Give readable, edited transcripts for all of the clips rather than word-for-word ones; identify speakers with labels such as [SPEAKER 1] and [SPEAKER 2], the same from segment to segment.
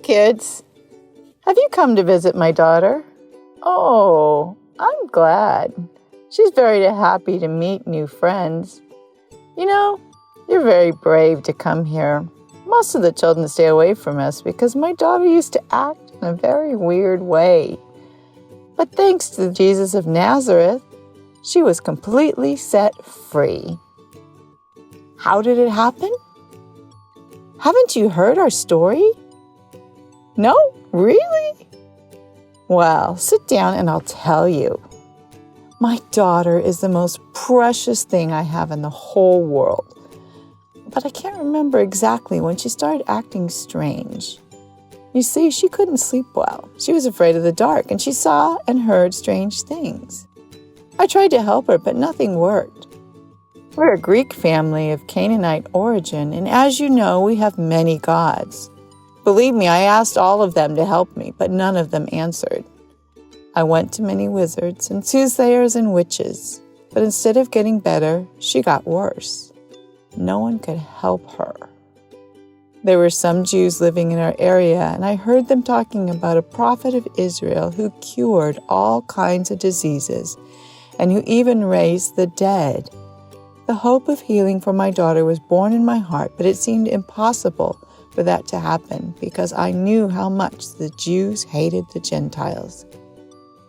[SPEAKER 1] kids. Have you come to visit my daughter? Oh, I'm glad. She's very happy to meet new friends. You know, you're very brave to come here. Most of the children stay away from us because my daughter used to act in a very weird way. But thanks to Jesus of Nazareth, she was completely set free. How did it happen? Haven't you heard our story? No? Really? Well, sit down and I'll tell you. My daughter is the most precious thing I have in the whole world. But I can't remember exactly when she started acting strange. You see, she couldn't sleep well. She was afraid of the dark, and she saw and heard strange things. I tried to help her, but nothing worked. We're a Greek family of Canaanite origin, and as you know, we have many gods. Believe me, I asked all of them to help me, but none of them answered. I went to many wizards and soothsayers and witches, but instead of getting better, she got worse. No one could help her. There were some Jews living in our area, and I heard them talking about a prophet of Israel who cured all kinds of diseases and who even raised the dead. The hope of healing for my daughter was born in my heart, but it seemed impossible for that to happen because I knew how much the Jews hated the Gentiles.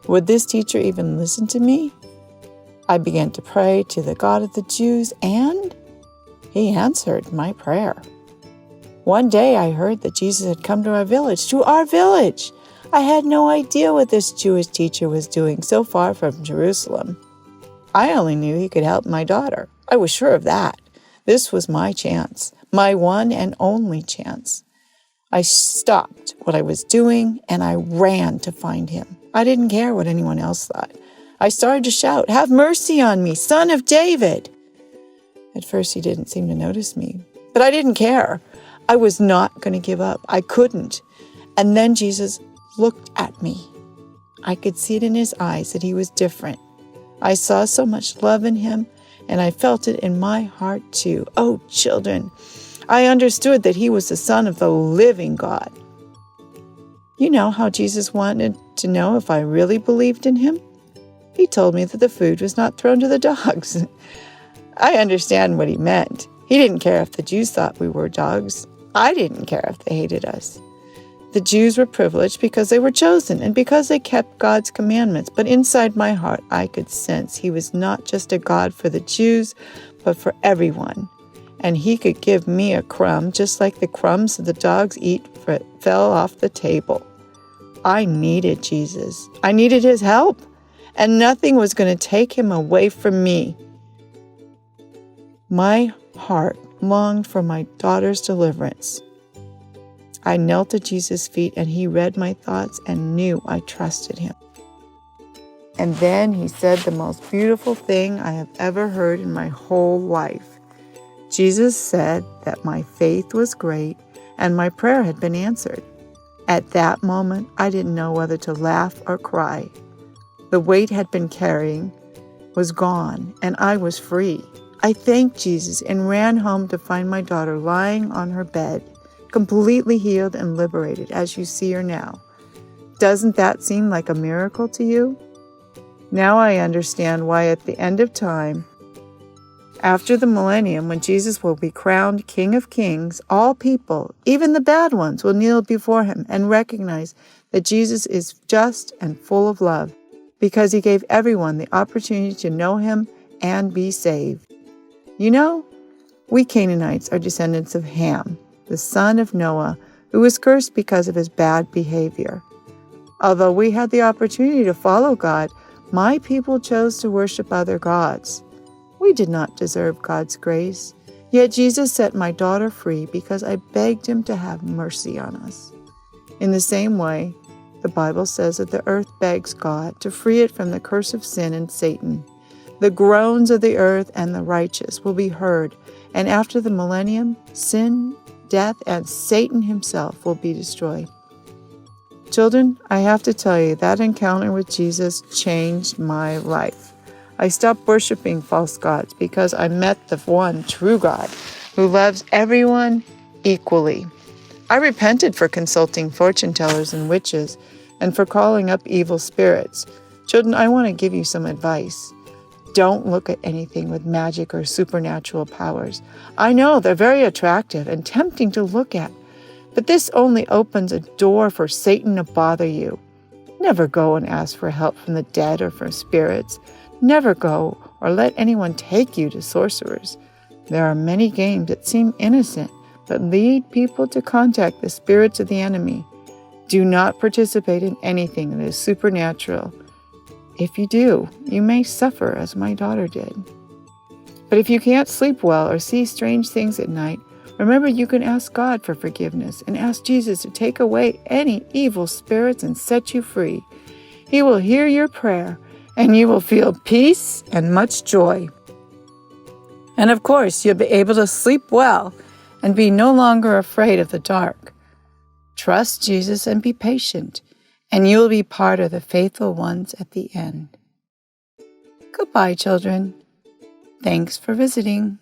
[SPEAKER 1] Would this teacher even listen to me? I began to pray to the God of the Jews, and he answered my prayer. One day I heard that Jesus had come to our village. I had no idea what this Jewish teacher was doing so far from Jerusalem. I only knew he could help my daughter. I was sure of that. This was my chance, my one and only chance. I stopped what I was doing and I ran to find him. I didn't care what anyone else thought. I started to shout, "Have mercy on me, Son of David!" At first he didn't seem to notice me, but I didn't care. I was not going to give up. I couldn't. And then Jesus looked at me. I could see it in his eyes that he was different. I saw so much love in him, and I felt it in my heart too. Oh, children, I understood that he was the Son of the living God. You know how Jesus wanted to know if I really believed in him? He told me that the food was not thrown to the dogs. I understand what he meant. He didn't care if the Jews thought we were dogs. I didn't care if they hated us. The Jews were privileged because they were chosen and because they kept God's commandments. But inside my heart, I could sense he was not just a God for the Jews, but for everyone. And he could give me a crumb just like the crumbs that the dogs eat fell off the table. I needed Jesus. I needed his help. And nothing was going to take him away from me. My heart longed for my daughter's deliverance. I knelt at Jesus' feet and he read my thoughts and knew I trusted him. And then he said the most beautiful thing I have ever heard in my whole life. Jesus said that my faith was great and my prayer had been answered. At that moment, I didn't know whether to laugh or cry. The weight had been carrying was gone and I was free. I thanked Jesus and ran home to find my daughter lying on her bed, completely healed and liberated as you see her now. Doesn't that seem like a miracle to you? Now I understand why at the end of time, after the millennium, when Jesus will be crowned King of Kings, all people, even the bad ones, will kneel before him and recognize that Jesus is just and full of love because he gave everyone the opportunity to know him and be saved. You know, we Canaanites are descendants of Ham, the son of Noah, who was cursed because of his bad behavior. Although we had the opportunity to follow God, my people chose to worship other gods. We did not deserve God's grace, yet Jesus set my daughter free because I begged him to have mercy on us. In the same way, the Bible says that the earth begs God to free it from the curse of sin and Satan. The groans of the earth and the righteous will be heard, and after the millennium, sin, death, and Satan himself will be destroyed. Children, I have to tell you, that encounter with Jesus changed my life. I stopped worshiping false gods because I met the one true God who loves everyone equally. I repented for consulting fortune tellers and witches and for calling up evil spirits. Children, I want to give you some advice. Don't look at anything with magic or supernatural powers. I know they're very attractive and tempting to look at, but this only opens a door for Satan to bother you. Never go and ask for help from the dead or from spirits. Never go or let anyone take you to sorcerers. There are many games that seem innocent, but lead people to contact the spirits of the enemy. Do not participate in anything that is supernatural. If you do, you may suffer as my daughter did. But if you can't sleep well or see strange things at night, remember you can ask God for forgiveness and ask Jesus to take away any evil spirits and set you free. He will hear your prayer, and you will feel peace and much joy. And of course, you'll be able to sleep well and be no longer afraid of the dark. Trust Jesus and be patient, and you will be part of the faithful ones at the end. Goodbye, children. Thanks for visiting.